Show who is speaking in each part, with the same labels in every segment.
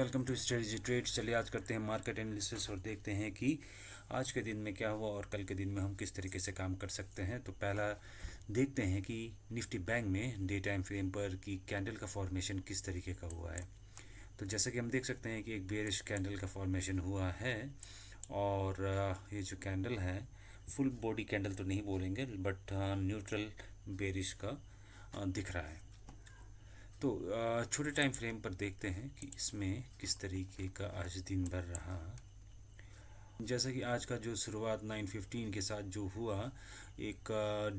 Speaker 1: Welcome to strategy trade. चलिए आज करते हैं मार्केट एनालिसिस और देखते हैं कि आज के दिन में क्या हुआ और कल के दिन में हम किस तरीके से काम कर सकते हैं। तो पहला देखते हैं कि निफ्टी बैंक में डे टाइम फ्रेम पर की कैंडल का फॉर्मेशन किस तरीके का हुआ है। तो जैसा कि हम देख सकते हैं कि एक बेयरिश कैंडल का फॉर्मेशन हुआ है और ये जो कैंडल है फुल बॉडी कैंडल तो नहीं बोलेंगे बट न्यूट्रल बेयरिश का दिख रहा है। तो छोटे टाइम फ्रेम पर देखते हैं कि इसमें किस तरीके का आज दिन भर रहा। जैसा कि आज का जो शुरुआत 9:15 के साथ जो हुआ एक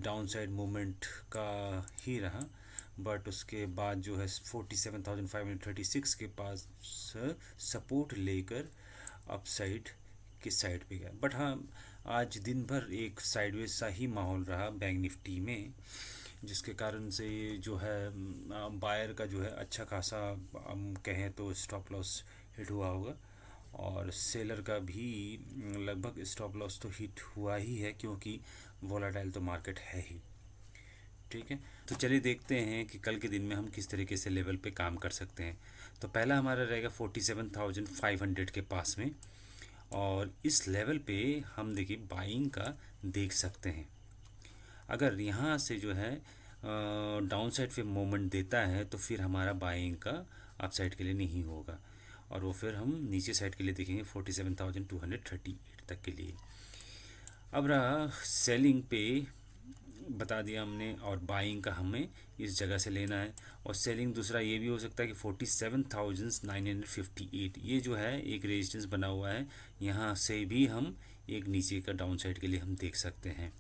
Speaker 1: डाउन साइड मूवमेंट का ही रहा, बट उसके बाद जो है 47,536 के पास सपोर्ट लेकर अप साइड के साइड पे गया। बट हाँ, आज दिन भर एक साइडवेज सा ही माहौल रहा बैंक निफ्टी में, जिसके कारण से जो है बायर का जो है अच्छा खासा हम कहें तो स्टॉप लॉस हिट हुआ होगा और सेलर का भी लगभग स्टॉप लॉस तो हिट हुआ ही है, क्योंकि वोलाटाइल तो मार्केट है ही। ठीक है, तो चलिए देखते हैं कि कल के दिन में हम किस तरीके से लेवल पे काम कर सकते हैं। तो पहला हमारा रहेगा 47,500 के पास में, और इस लेवल पे हम देखिए बाइंग का देख सकते हैं। अगर यहाँ से जो है डाउन साइड पे मोमेंट देता है तो फिर हमारा बाइंग का अप साइड के लिए नहीं होगा, और वो फिर हम नीचे साइड के लिए देखेंगे 47,238 तक के लिए। अब रहा सेलिंग पे बता दिया हमने, और बाइंग का हमें इस जगह से लेना है। और सेलिंग दूसरा ये भी हो सकता है कि 47,958 ये जो है एक रेजिस्टेंस बना हुआ है, यहाँ से भी हम एक नीचे का डाउन साइड के लिए हम देख सकते हैं।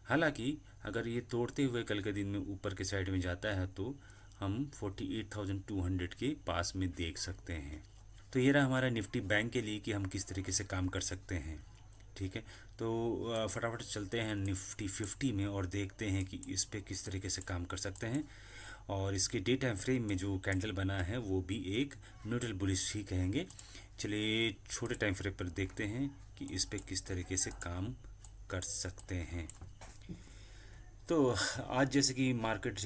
Speaker 1: हालांकि अगर ये तोड़ते हुए कल के दिन में ऊपर के साइड में जाता है तो हम 48,200 के पास में देख सकते हैं। तो ये रहा हमारा निफ्टी बैंक के लिए कि हम किस तरीके से काम कर सकते हैं। ठीक है, तो फटाफट चलते हैं निफ्टी 50 में और देखते हैं कि इस पे किस तरीके से काम कर सकते हैं। और इसके डे टाइम फ्रेम में जो कैंडल बना है वो भी एक न्यूट्रल बुलिश ही कहेंगे। चलिए छोटे टाइम फ्रेम पर देखते हैं कि इस पे किस तरीके से काम कर सकते हैं। तो आज जैसे कि मार्केट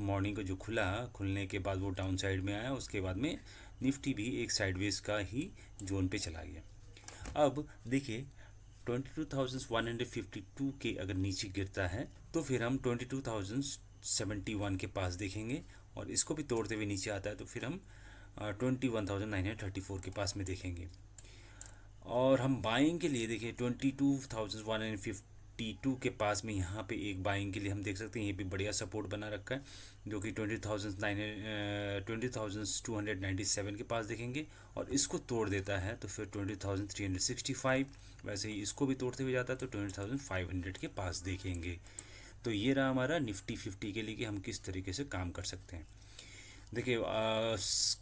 Speaker 1: मॉर्निंग को जो खुलने के बाद वो डाउन साइड में आया, उसके बाद में निफ्टी भी एक साइडवेज का ही जोन पे चला गया। अब देखिए 22,152 के अगर नीचे गिरता है तो फिर हम 22,071 के पास देखेंगे, और इसको भी तोड़ते हुए नीचे आता है तो फिर हम 21,934 के पास में देखेंगे। और हम बाइंग के लिए देखिए 22,152 के पास में यहाँ पे एक बाइंग के लिए हम देख सकते हैं, ये भी बढ़िया सपोर्ट बना रखा है, जो कि 20,297 के पास देखेंगे। और इसको तोड़ देता है तो फिर 20,365, वैसे ही इसको भी तोड़ते हुए जाता है तो 20,500 के पास देखेंगे। तो ये रहा हमारा निफ्टी 50 के लिए कि हम किस तरीके से काम कर सकते हैं। देखिए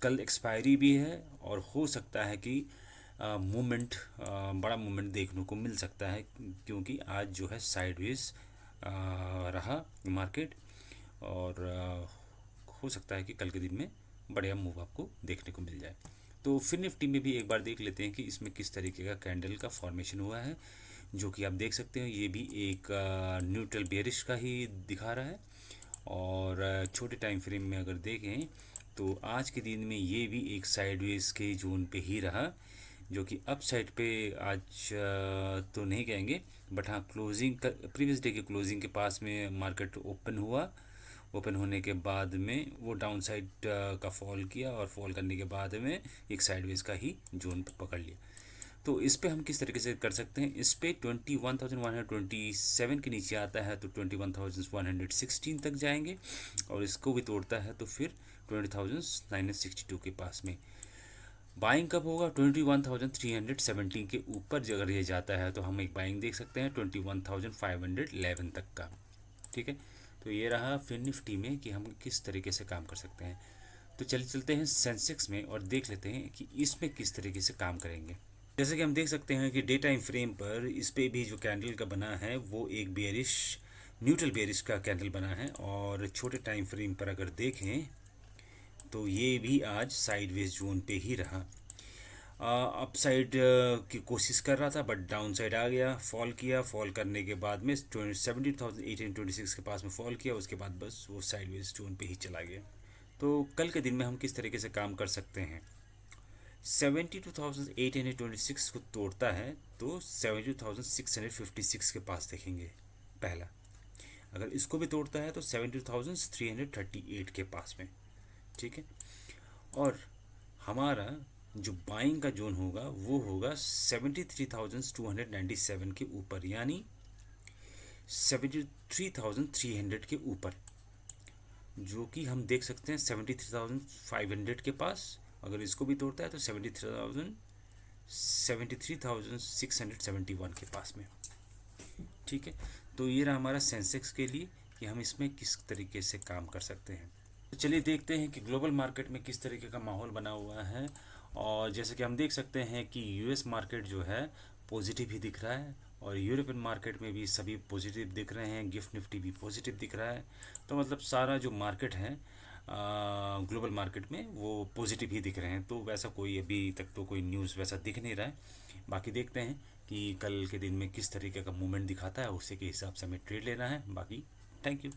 Speaker 1: कल एक्सपायरी भी है और हो सकता है कि मूवमेंट बड़ा मूवमेंट देखने को मिल सकता है, क्योंकि आज जो है साइडवेज रहा मार्केट, और हो सकता है कि कल के दिन में बढ़िया मूव आपको देखने को मिल जाए। तो फिर निफ्टी में भी एक बार देख लेते हैं कि इसमें किस तरीके का कैंडल का फॉर्मेशन हुआ है, जो कि आप देख सकते हैं ये भी एक न्यूट्रल बेयरिश का ही दिखा रहा है। और छोटे टाइम फ्रेम में अगर देखें तो आज के दिन में ये भी एक साइडवेज के जोन पे ही रहा, जो कि अप साइड पे आज तो नहीं कहेंगे, बट हाँ क्लोजिंग का प्रीवियस डे के क्लोजिंग के पास में मार्केट ओपन हुआ। ओपन होने के बाद में वो डाउन साइड का फॉल किया, और फॉल करने के बाद में एक साइडवेज का ही जोन पकड़ लिया। तो इस पे हम किस तरीके से कर सकते हैं, इस पे 21,127 के नीचे आता है तो 21,116 तक जाएंगे, और इसको भी तोड़ता है तो फिर 20,962 के पास में। बाइंग कब होगा 21,317 के ऊपर अगर ये जाता है तो हम एक बाइंग देख सकते हैं 21,511 तक का। ठीक है, तो ये रहा फिर निफ्टी में कि हम किस तरीके से काम कर सकते हैं। तो चलिए चलते हैं सेंसेक्स में और देख लेते हैं कि इसमें किस तरीके से काम करेंगे। जैसे कि हम देख सकते हैं कि डे टाइम फ्रेम पर इस पे भी जो कैंडल का बना है वो एक बेयरिश न्यूट्रल बेयरिश का कैंडल बना है, और छोटे टाइम फ्रेम पर अगर देखें तो ये भी आज साइडवेज जोन पे ही रहा। अप साइड की कोशिश कर रहा था बट डाउन साइड आ गया, फॉल किया, फॉल करने के बाद में 17,826 के पास में फॉल किया, उसके बाद बस वो साइडवेज जोन पे ही चला गया। तो कल के दिन में हम किस तरीके से काम कर सकते हैं। 72,826 को तोड़ता है तो 72,656 के पास देखेंगे पहला। अगर इसको भी तोड़ता है तो 72,338 के पास में, ठीक है। और हमारा जो बाइंग का जोन होगा वो होगा 73,297 के ऊपर, यानी 73,300 के ऊपर, जो कि हम देख सकते हैं 73,500 के पास। अगर इसको भी तोड़ता है तो 73,671 के पास में, ठीक है। तो ये रहा हमारा सेंसेक्स के लिए कि हम इसमें किस तरीके से काम कर सकते हैं। तो चलिए देखते हैं कि ग्लोबल मार्केट में किस तरीके का माहौल बना हुआ है। और जैसे कि हम देख सकते हैं कि यूएस मार्केट जो है पॉजिटिव ही दिख रहा है, और यूरोपियन मार्केट में भी सभी पॉजिटिव दिख रहे हैं, गिफ्ट निफ्टी भी पॉजिटिव दिख रहा है। तो मतलब सारा जो मार्केट है ग्लोबल मार्केट में वो पॉजिटिव ही दिख रहे हैं। तो वैसा कोई अभी तक तो कोई न्यूज़ वैसा दिख नहीं रहा है। बाकी देखते हैं कि कल के दिन में किस तरीके का मूवमेंट दिखाता है, उसी के हिसाब से हमें ट्रेड लेना है। बाकी थैंक यू।